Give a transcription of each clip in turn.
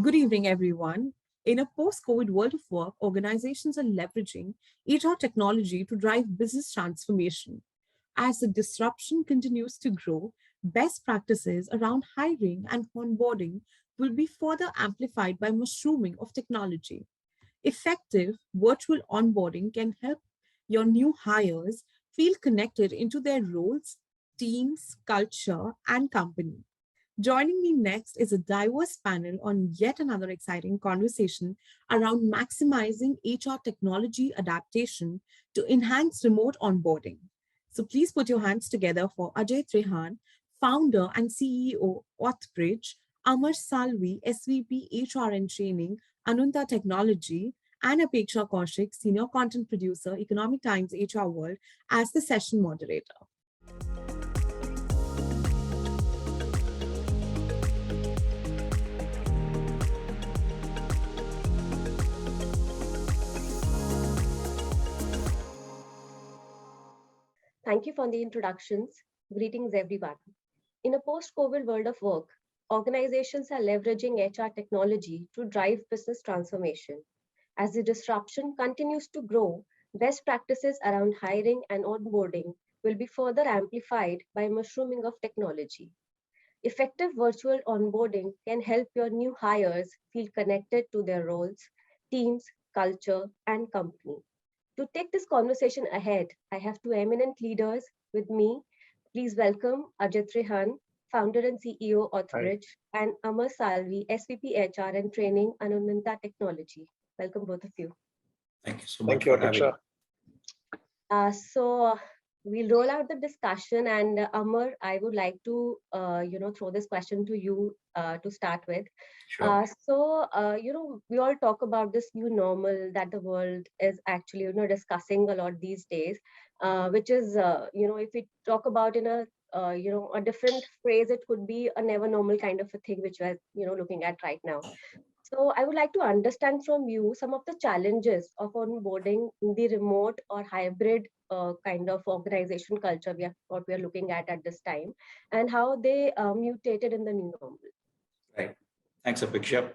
Good evening, everyone. In a post-COVID world of work, organizations are leveraging HR technology to drive business transformation. As the disruption continues to grow, best practices around hiring and onboarding will be further amplified by mushrooming of technology. Effective virtual onboarding can help your new hires feel connected into their roles, teams, culture, and company. Joining me next is a diverse panel on yet another exciting conversation around maximizing HR technology adaptation to enhance remote onboarding. So please put your hands together for Ajay Trehan, founder and CEO, AuthBridge, Amar Salvi, SVP HR and Training, Anunta Technology, and Apeksha Kaushik, Senior Content Producer, Economic Times ETHRWorld, as the session moderator. Thank you for the introductions. Greetings, everyone. In a post-COVID world of work, organizations are leveraging HR technology to drive business transformation. As the disruption continues to grow, best practices around hiring and onboarding will be further amplified by mushrooming of technology. Effective virtual onboarding can help your new hires feel connected to their roles, teams, culture, and company. To take this conversation ahead, I have two eminent leaders with me. Please welcome Ajay Trehan, founder and CEO AuthBridge, and Amar Salvi, SVP-HR and Training, Anunta Technology. Welcome, both of you. Thank you so much for having me. So we'll roll out the discussion, and Amar, I would like to throw this question to you to start with. Sure. We all talk about this new normal that the world is actually discussing a lot these days, which is if we talk about in a different phrase, it could be a never normal kind of a thing which we're looking at right now. So I would like to understand from you some of the challenges of onboarding in the remote or hybrid kind of organization culture what we are looking at this time, and how they mutated in the new normal. Right. Thanks, Apeksha.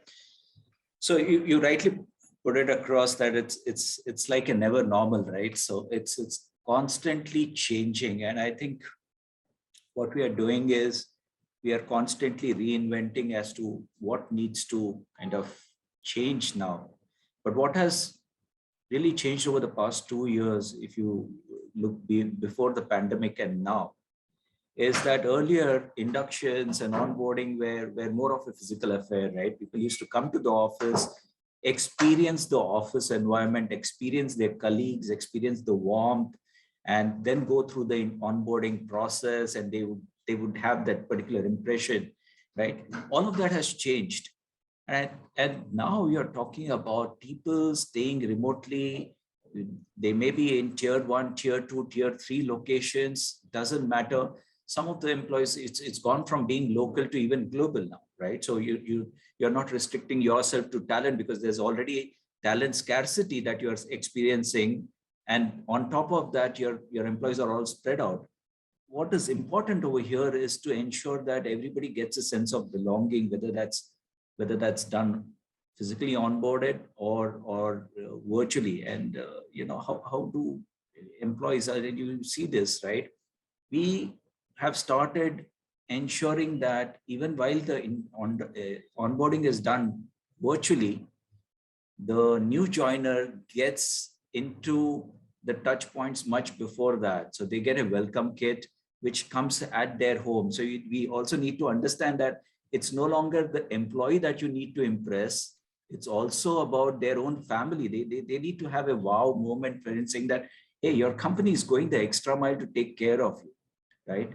So you rightly put it across that it's like a never normal, right? So it's constantly changing, and I think what we are doing is we are constantly reinventing as to what needs to kind of change now. But what has really changed over the past 2 years, if you look before the pandemic and now, is that earlier inductions and onboarding were more of a physical affair, right? People used to come to the office, experience the office environment, experience their colleagues, experience the warmth, and then go through the onboarding process, and they would have that particular impression, right? All of that has changed. And now we are talking about people staying remotely. They may be in tier 1, tier 2, tier 3 locations, doesn't matter. Some of the employees, it's gone from being local to even global now, right? So you're not restricting yourself to talent because there's already talent scarcity that you're experiencing. And on top of that, your employees are all spread out. What is important over here is to ensure that everybody gets a sense of belonging, whether that's done physically onboarded or virtually. And how do employees, you see this, right? We have started ensuring that even while the onboarding is done virtually, the new joiner gets into the touch points much before that. So they get a welcome kit, which comes at their home. So we also need to understand that it's no longer the employee that you need to impress. It's also about their own family. They need to have a wow moment when saying that, hey, your company is going the extra mile to take care of you, right?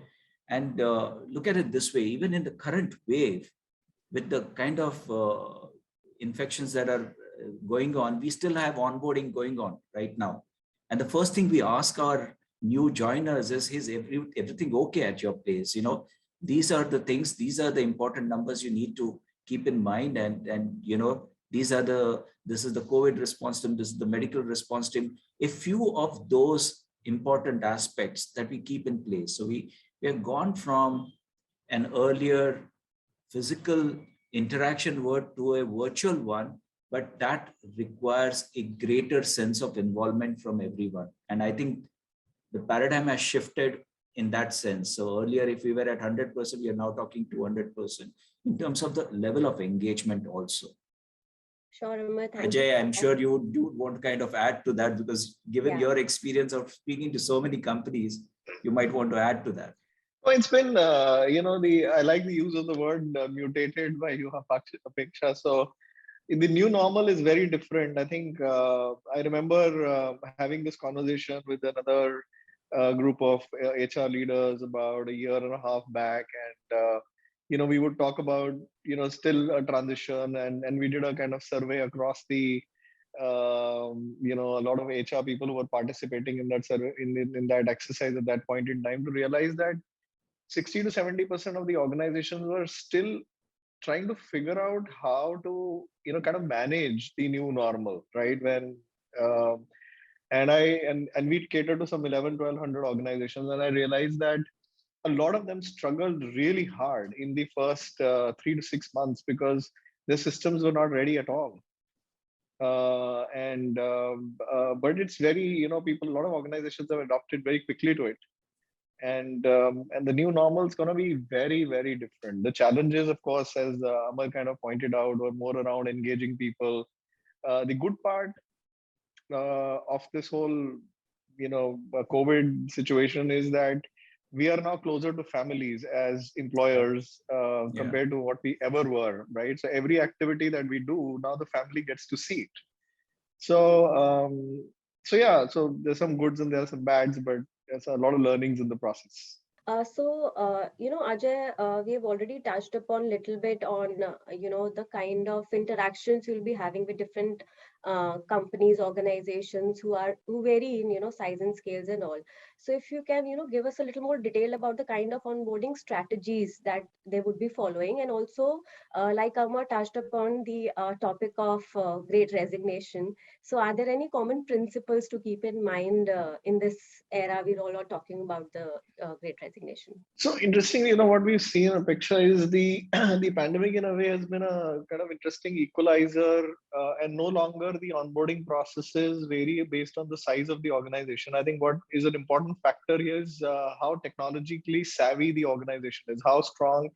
And look at it this way, even in the current wave, with the kind of infections that are going on, we still have onboarding going on right now. And the first thing we ask our new joiners is everything okay at your place? These are the things, these are the important numbers you need to keep in mind. And this is the COVID response team, this is the medical response team. A few of those important aspects that we keep in place. So we have gone from an earlier physical interaction word to a virtual one, but that requires a greater sense of involvement from everyone. And I think the paradigm has shifted in that sense. So earlier, if we were at 100%, we are now talking 200% in terms of the level of engagement also. Sure, Amar, thank you. Ajay, I'm sure you would want to kind of add to that, because given your experience of speaking to so many companies, you might want to add to that. Well, it's been, I like the use of the word mutated by you, Apeksha. So the new normal is very different. I think I remember having this conversation with another group of HR leaders about a year and a half back, and we would talk about still a transition, and we did a kind of survey across the a lot of HR people who were participating in that survey, in that exercise at that point in time, to realize that 60 to 70% of the organizations were still trying to figure out how to kind of manage the new normal, right? When and we cater to some 1,100 organizations, and I realized that a lot of them struggled really hard in the first 3 to 6 months because their systems were not ready at all. But it's very, people, a lot of organizations have adopted very quickly to it. And the new normal is going to be very, very different. The challenges, of course, as Amar kind of pointed out, were more around engaging people. The good part of this whole COVID situation is that we are now closer to families as employers compared to what we ever were, right? So every activity that we do now, the family gets to see it. So so there's some goods and there's some bads, but there's a lot of learnings in the process. Ajay, we have already touched upon a little bit on, the kind of interactions you'll be having with different companies, organizations who vary in, size and scales and all. So if you can, give us a little more detail about the kind of onboarding strategies that they would be following. And also, like Amar touched upon the topic of great resignation. So are there any common principles to keep in mind in this era? We're all talking about the great resignation. So interestingly, what we've seen in a picture is the the pandemic in a way has been a kind of interesting equalizer, and no longer the onboarding processes vary based on the size of the organization. I think what is an important factor here is how technologically savvy the organization is, how strong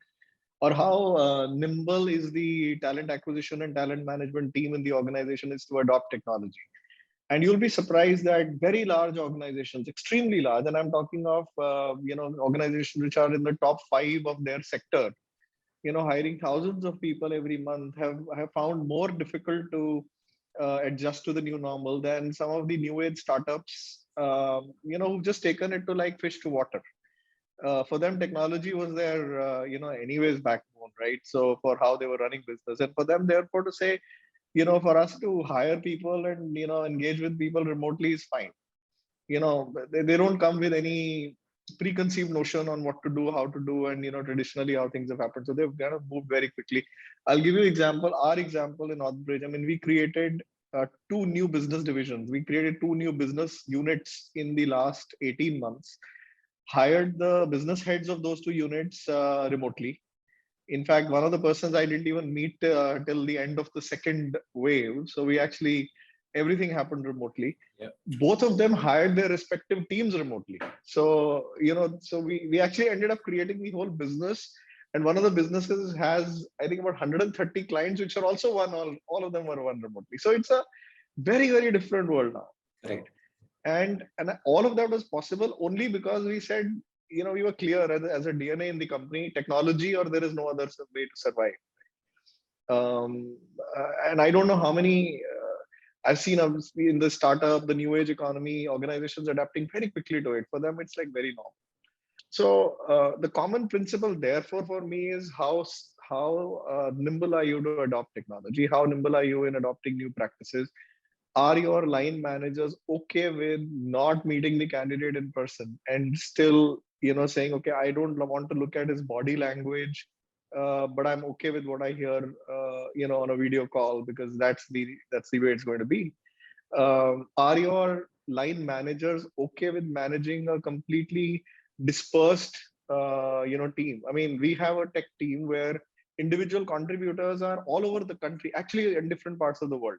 or how nimble is the talent acquisition and talent management team in the organization is to adopt technology. And you'll be surprised that very large organizations, extremely large, and I'm talking of organizations which are in the top 5 of their sector, hiring thousands of people every month, have found more difficult to adjust to the new normal than some of the new age startups, who've just taken it to like fish to water. For them, technology was their, anyways backbone, right? So for how they were running business, and for them, therefore, to say, for us to hire people and, engage with people remotely is fine. They don't come with any preconceived notion on what to do, how to do, and, traditionally how things have happened. So they've kind of moved very quickly. I'll give you our example in AuthBridge. I mean, we created 2 new business divisions. We created 2 new business units in the last 18 months, hired the business heads of those 2 units remotely. In fact, one of the persons I didn't even meet till the end of the second wave. So everything happened remotely. Yeah. Both of them hired their respective teams remotely. So, so we actually ended up creating the whole business. And one of the businesses has, I think, about 130 clients, which are also all of them were run remotely. So it's a very, very different world now. Right. And all of that was possible only because we said, we were clear as a DNA in the company, technology or there is no other way to survive. And I don't know how many I've seen in the startup, the new age economy, organizations adapting very quickly to it. For them, it's like very normal. So the common principle, therefore, for me is how nimble are you to adopt technology? How nimble are you in adopting new practices? Are your line managers okay with not meeting the candidate in person and still, saying, okay, I don't want to look at his body language, but I'm okay with what I hear, on a video call because that's the way it's going to be. Are your line managers okay with managing a completely dispersed, team? I mean, we have a tech team where individual contributors are all over the country, actually in different parts of the world.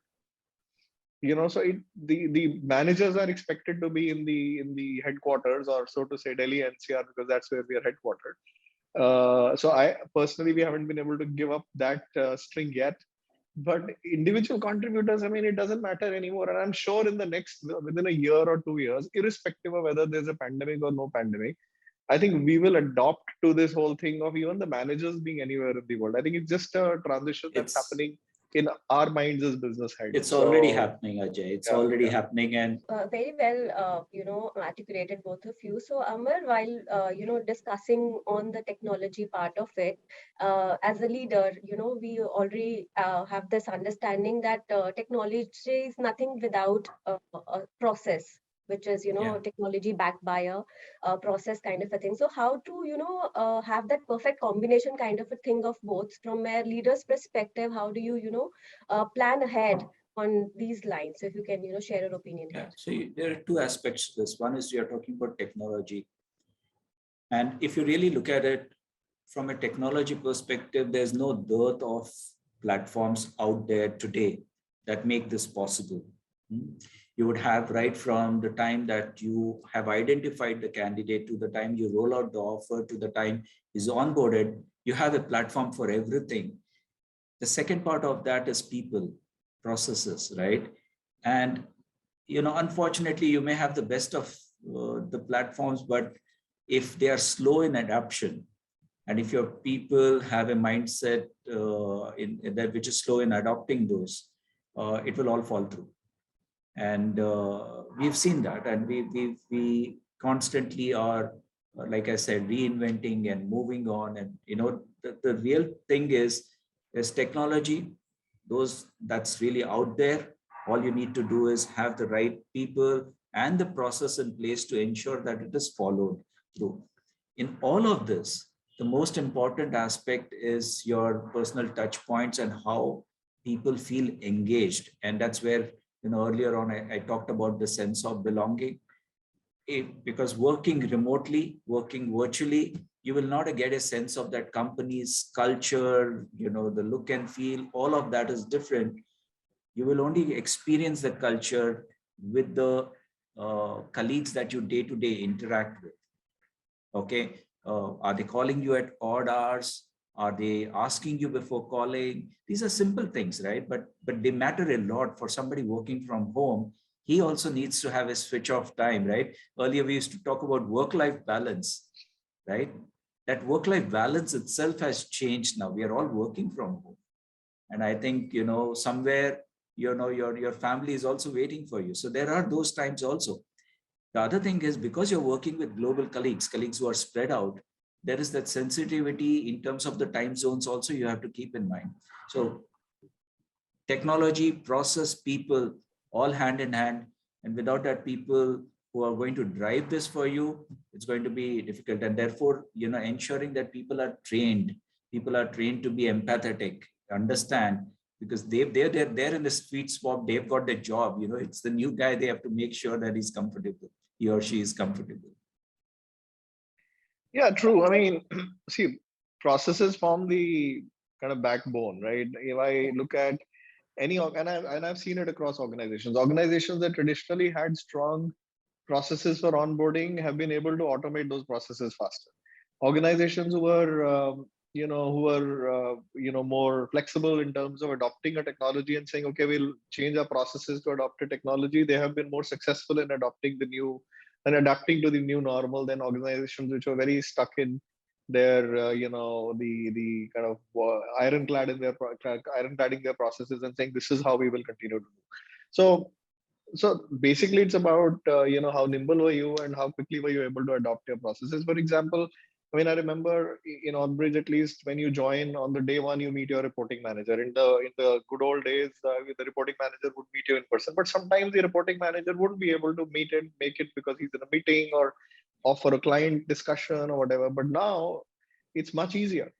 So the managers are expected to be in the headquarters, or so to say Delhi NCR, because that's where we are headquartered. So I personally, we haven't been able to give up that string yet. But individual contributors, I mean, it doesn't matter anymore. And I'm sure within a year or 2 years, irrespective of whether there's a pandemic or no pandemic, I think we will adopt to this whole thing of even the managers being anywhere in the world. I think it's just a transition that's happening in our minds as business heads. It's already happening, Ajay. It's already happening. And very well, articulated, both of you. So Amar, while, discussing on the technology part of it, as a leader, we already have this understanding that technology is nothing without a process, which is, technology backed by a process kind of a thing. So how to, have that perfect combination kind of a thing of both from a leader's perspective? How do you, plan ahead on these lines? So if you can, share your opinion here. So there are two aspects to this. One is you're talking about technology. And if you really look at it from a technology perspective, there's no dearth of platforms out there today that make this possible. You would have right from the time that you have identified the candidate to the time you roll out the offer to the time he's onboarded, you have a platform for everything. The second part of that is people, processes, right? And, unfortunately, you may have the best of the platforms, but if they are slow in adoption, and if your people have a mindset in that which is slow in adopting those, it will all fall through. And we've seen that, and we constantly are, like I said, reinventing and moving on. And the real thing is technology, that's really out there. All you need to do is have the right people and the process in place to ensure that it is followed through. In all of this, the most important aspect is your personal touch points and how people feel engaged. And that's where, earlier on, I talked about the sense of belonging. Because working remotely, working virtually, you will not get a sense of that company's culture, the look and feel, all of that is different. You will only experience the culture with the colleagues that you day-to-day interact with. Okay, are they calling you at odd hours? Are they asking you before calling? These are simple things, right? But they matter a lot for somebody working from home. He also needs to have a switch off time, right? Earlier, we used to talk about work-life balance, right? That work-life balance itself has changed now. We are all working from home. And I think, somewhere, your family is also waiting for you. So there are those times also. The other thing is, because you're working with global colleagues who are spread out, there is that sensitivity in terms of the time zones also you have to keep in mind. So technology, process, people, all hand in hand. And without that, people who are going to drive this for you, it's going to be difficult. And therefore, ensuring that people are trained to be empathetic, understand, because they're in the sweet spot, they've got the job, it's the new guy, they have to make sure that he's comfortable, he or she is comfortable. Yeah, true. I mean, see, processes form the kind of backbone, right? If I look at any, and I've seen it across organizations that traditionally had strong processes for onboarding have been able to automate those processes faster. Organizations who were, more flexible in terms of adopting a technology and saying, okay, we'll change our processes to adopt a technology, they have been more successful in adopting the new and adapting to the new normal than organizations which are very stuck in their, the kind of ironcladding their processes and saying, this is how we will continue to do. So basically, it's about, how nimble were you and how quickly were you able to adopt your processes. For example, I mean, I remember in OnBridge, at least when you join on the day one, you meet your reporting manager. In the good old days, the reporting manager would meet you in person. But sometimes the reporting manager wouldn't be able to make it because he's in a meeting or for a client discussion or whatever. But now it's much easier,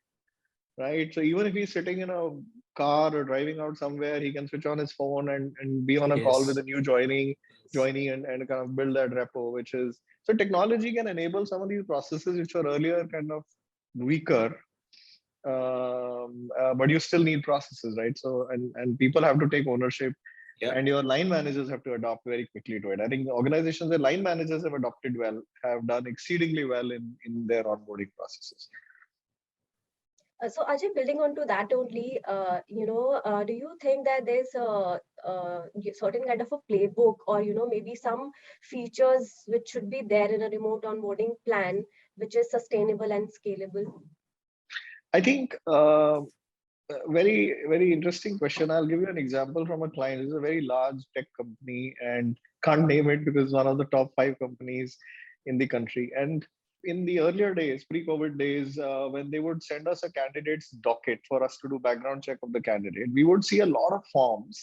right? So even if he's sitting in a car or driving out somewhere, he can switch on his phone and be on a call with a new joining and kind of build that rapport, which is, so technology can enable some of these processes which were earlier kind of weaker but you still need processes, right? So and people have to take ownership, and your line managers have to adopt very quickly to it. I think organizations where line managers have adopted well have done exceedingly well in their onboarding processes. So Ajay, building on to that only, do you think that there's a certain kind of a playbook, or maybe some features which should be there in a remote onboarding plan, which is sustainable and scalable? I think very, very interesting question. I'll give you an example from a client. It's a very large tech company and can't name it because it's one of the top 5 companies in the country. And in the earlier days, pre-COVID days, when they would send us a candidate's docket for us to do background check of the candidate, we would see a lot of forms,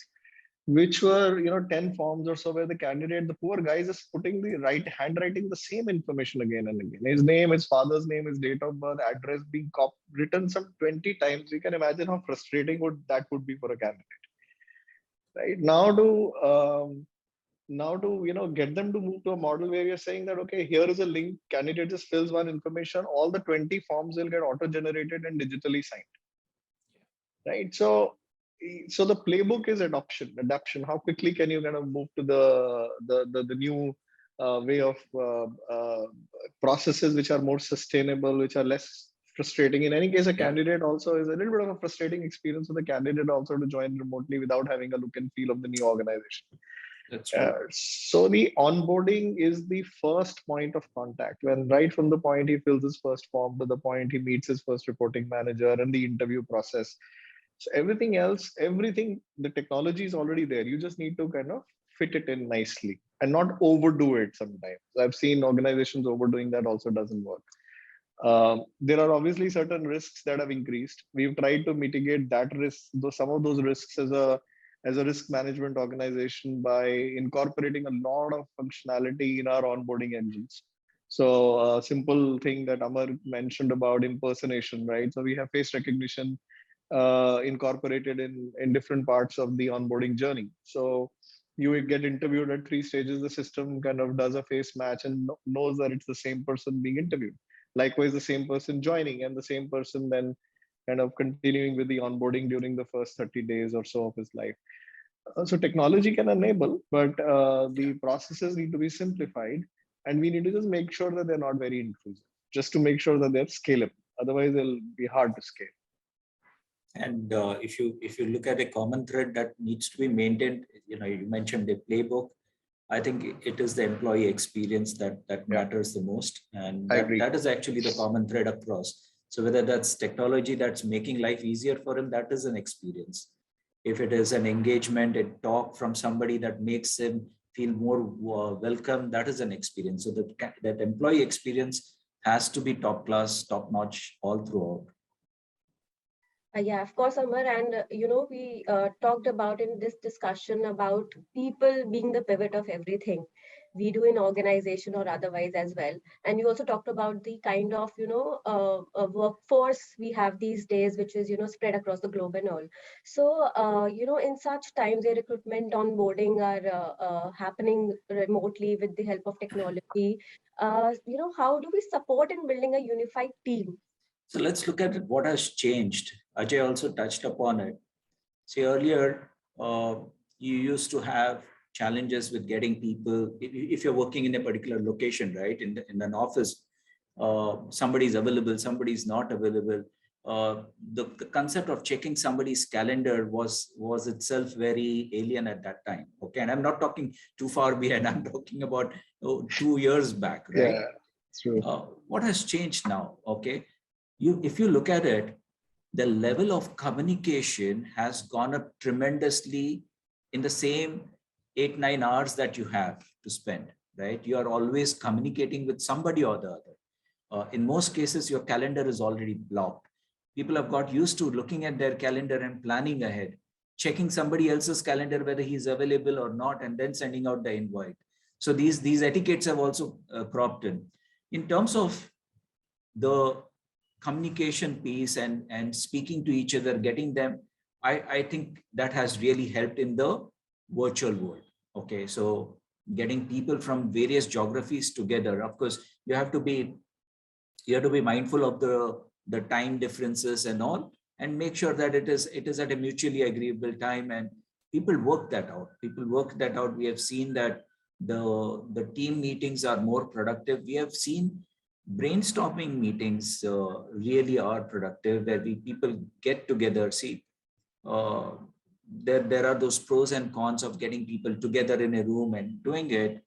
which were 10 forms or so, where the candidate, the poor guy, is just putting the handwriting the same information again and again. His name, his father's name, his date of birth, address being written some 20 times. You can imagine how frustrating that would be for a candidate. Right now to get them to move to a model where you're saying that, okay, here is a link, candidate just fills one information, all the 20 forms will get auto-generated and digitally signed. Right. So the playbook is adaptation. How quickly can you kind of move to the new way of processes which are more sustainable, which are less frustrating. In any case, a candidate also is a little bit of a frustrating experience for the candidate also to join remotely without having a look and feel of the new organization. That's right. So the onboarding is the first point of contact, when right from the point he fills his first form to the point he meets his first reporting manager and the interview process. So everything else, the technology is already there. You just need to kind of fit it in nicely and not overdo it sometimes. I've seen organizations overdoing that also doesn't work. There are obviously certain risks that have increased. We've tried to mitigate that risk, though some of those risks as a risk management organization by incorporating a lot of functionality in our onboarding engines. So a simple thing that Amar mentioned about impersonation, right? So we have face recognition incorporated in different parts of the onboarding journey. So you would get interviewed at 3 stages. The system kind of does a face match and knows that it's the same person being interviewed. Likewise, the same person joining and the same person then kind of continuing with the onboarding during the first 30 days or so of his life. So technology can enable, but the processes need to be simplified, and we need to just make sure that they're not very intrusive, just to make sure that they're scalable. Otherwise, they'll be hard to scale. And if you look at a common thread that needs to be maintained, you mentioned the playbook. I think it is the employee experience that matters the most, and that is actually the common thread across. So whether that's technology that's making life easier for him, that is an experience. If it is an engagement, a talk from somebody that makes him feel more welcome, that is an experience. So that employee experience has to be top class, top notch all throughout. Yeah, of course, Amar. And, we talked about in this discussion about people being the pivot of everything we do in organization or otherwise as well. And you also talked about the kind of, workforce we have these days, which is, spread across the globe and all. So, in such times, the recruitment onboarding are happening remotely with the help of technology. How do we support in building a unified team? So let's look at what has changed. Ajay also touched upon it. See, earlier, you used to have challenges with getting people. If you're working in a particular location, right, in an office, somebody's available, somebody's not available. The concept of checking somebody's calendar was itself very alien at that time. Okay, and I'm not talking too far behind. I'm talking about 2 years back, right? Yeah, true. What has changed now? Okay, if you look at it, the level of communication has gone up tremendously in the same 8-9 hours that you have to spend, right? You are always communicating with somebody or the other. In most cases, your calendar is already blocked. People have got used to looking at their calendar and planning ahead, checking somebody else's calendar, whether he's available or not, and then sending out the invite. So these etiquettes have also cropped in. In terms of the communication piece and speaking to each other, getting them, I think that has really helped in the virtual world. Okay, so getting people from various geographies together. Of course, you have to be mindful of the the time differences and all, and make sure that it is at a mutually agreeable time, and people work that out. We have seen that the team meetings are more productive. We have seen brainstorming meetings really are productive, where people get together. See, uh, there are those pros and cons of getting people together in a room and doing it,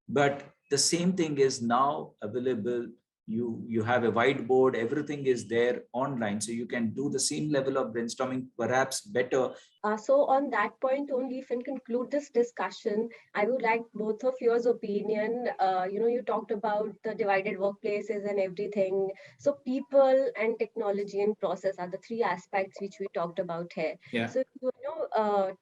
but the same thing is now available. You have a whiteboard, everything is there online, so you can do the same level of brainstorming, perhaps better. So on that point only, if I conclude this discussion, I would like both of yours opinion. You talked about the divided workplaces and everything. So people and technology and process are the three aspects which we talked about here. Yeah. So,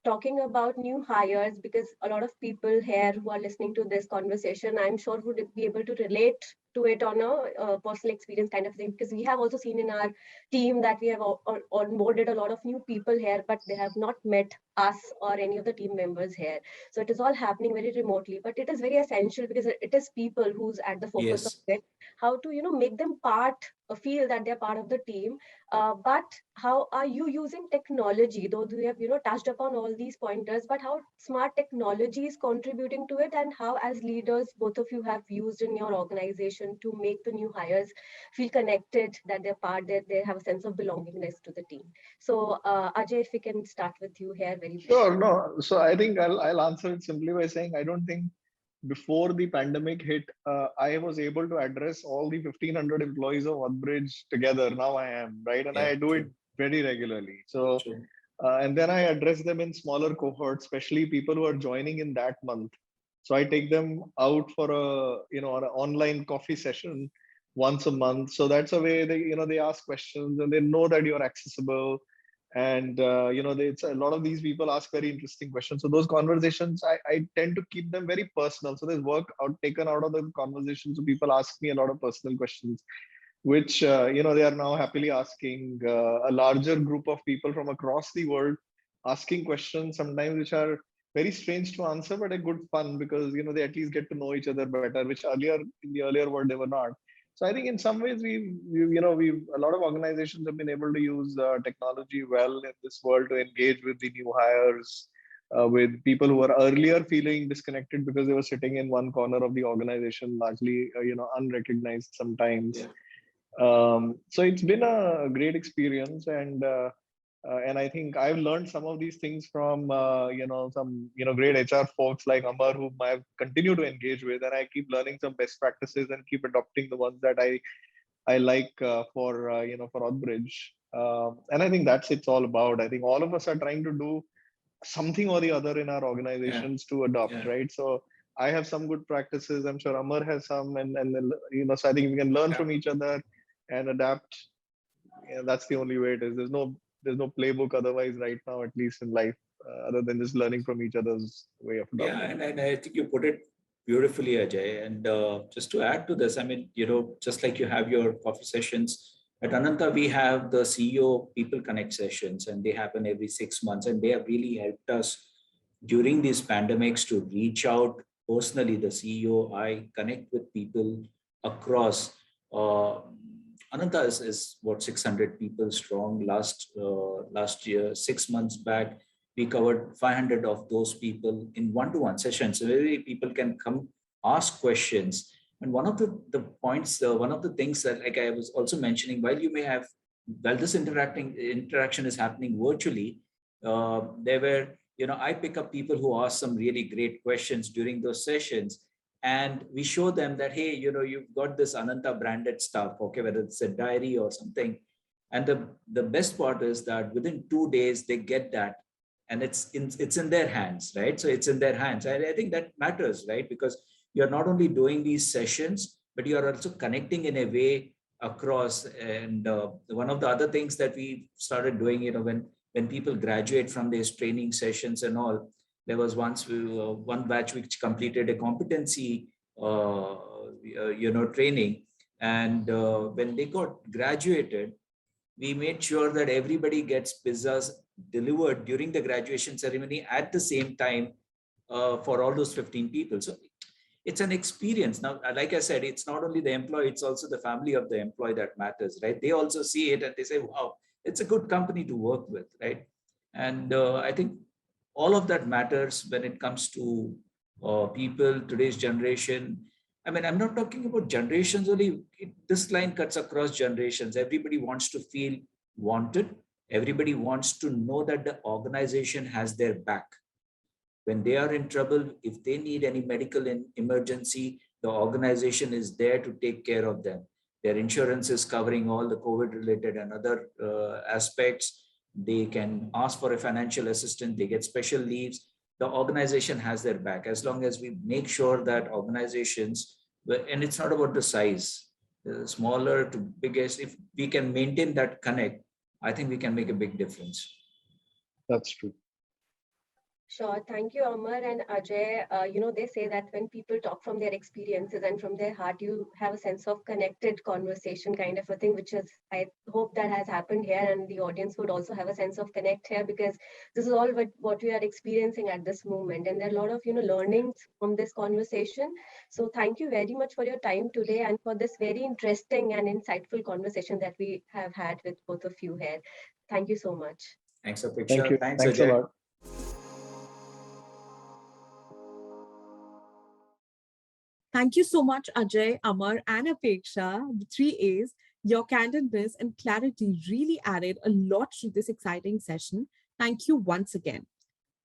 talking about new hires, because a lot of people here who are listening to this conversation, I'm sure would be able to relate to it on a personal experience kind of thing, because we have also seen in our team that we have onboarded a lot of new people here, but they have not met us or any of the team members here. So it is all happening very remotely, but it is very essential because it is people who's at the focus of Yes. it. How to make them feel that they're part of the team. But how are you using technology? Though we have touched upon all these pointers, but how smart technology is contributing to it, and how as leaders both of you have used in your organization to make the new hires feel connected, that they're part, that they have a sense of belongingness to the team. So, Ajay, if we can start with you here very briefly. Sure. No. So I think I'll answer it simply by saying I don't think before the pandemic hit, I was able to address all the 1,500 employees of AuthBridge together. Now I am, right, and Yeah, I do it very regularly. So, true. and then I address them in smaller cohorts, especially people who are joining in that month. So I take them out for an online coffee session once a month. So that's a way they ask questions and they know that you're accessible. And it's a lot of these people ask very interesting questions. So those conversations, I tend to keep them very personal. So there's work taken out of the conversation. So people ask me a lot of personal questions, which they are now happily asking a larger group of people from across the world, asking questions sometimes which are very strange to answer, but a good fun, because they at least get to know each other better, which earlier in the earlier world they were not. So I think in some ways we've a lot of organizations have been able to use technology well in this world to engage with the new hires, with people who were earlier feeling disconnected because they were sitting in one corner of the organization, largely unrecognized sometimes. Yeah. So it's been a great experience, and I think I've learned some of these things from some great HR folks like Amar, whom I've continued to engage with, and I keep learning some best practices and keep adopting the ones that I like for AuthBridge. And I think that's it's all about. I think all of us are trying to do something or the other in our Yeah. organizations to adopt, Yeah. right? So I have some good practices. I'm sure Amar has some, and then, so I think we can learn Yeah. from each other and adapt. That's the only way it is. There's no playbook otherwise right now, at least in life, other than just learning from each other's way of Yeah, adopting. and I think you put it beautifully, Ajay. And just to add to this, I mean, just like you have your coffee sessions at Anunta, we have the CEO People Connect sessions, and they happen every 6 months, and they have really helped us during these pandemics to reach out personally. The CEO, I connect with people across. Uh, Anunta is what 600 people strong. Last year, 6 months back, we covered 500 of those people in one-to-one sessions. So really people can come ask questions. And one of the points, one of the things that, like I was also mentioning, while this interaction is happening virtually, there were, I pick up people who ask some really great questions during those sessions. And we show them that, hey, you've got this Ananta branded stuff, okay, whether it's a diary or something. And the best part is that within 2 days, they get that, and it's in their hands, right? So it's in their hands. I think that matters, right? Because you're not only doing these sessions, but you are also connecting in a way across. And one of the other things that we started doing, when people graduate from these training sessions and all, there was one batch which completed a competency training. And when they got graduated, we made sure that everybody gets pizzas delivered during the graduation ceremony at the same time, for all those 15 people. So it's an experience. Now, like I said, it's not only the employee, it's also the family of the employee that matters, right? They also see it and they say, wow, it's a good company to work with, right? And I think all of that matters when it comes to people, today's generation. I mean, I'm not talking about generations only. This line cuts across generations. Everybody wants to feel wanted. Everybody wants to know that the organization has their back. When they are in trouble, if they need any medical emergency, the organization is there to take care of them. Their insurance is covering all the COVID related and other aspects. They can ask for a financial assistance, they get special leaves. The organization has their back. As long as we make sure that organizations, and it's not about the size, smaller to biggest, if we can maintain that connect, I think we can make a big difference. That's true. Sure. Thank you, Amar and Ajay. They say that when people talk from their experiences and from their heart, you have a sense of connected conversation kind of a thing, which is, I hope that has happened here, and the audience would also have a sense of connect here, because this is all what we are experiencing at this moment. And there are a lot of, learnings from this conversation. So thank you very much for your time today and for this very interesting and insightful conversation that we have had with both of you here. Thank you so much. Thanks, Apeksha. Thank you. Thanks, Thanks Ajay. a lot. Thank you so much, Ajay, Amar, and Apeksha, the three A's. Your candidness and clarity really added a lot to this exciting session. Thank you once again.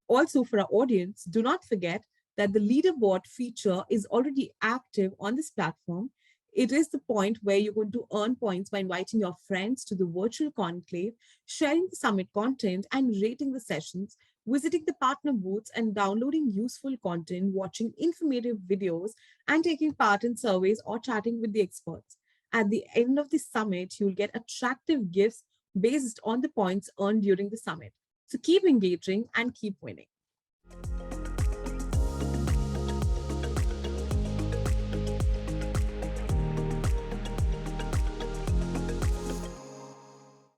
Also, for our audience, do not forget that the leaderboard feature is already active on this platform. It is the point where you're going to earn points by inviting your friends to the virtual conclave, sharing the summit content, and rating the sessions, visiting the partner booths, and downloading useful content, watching informative videos, and taking part in surveys or chatting with the experts. At the end of the summit, you'll get attractive gifts based on the points earned during the summit. So keep engaging and keep winning.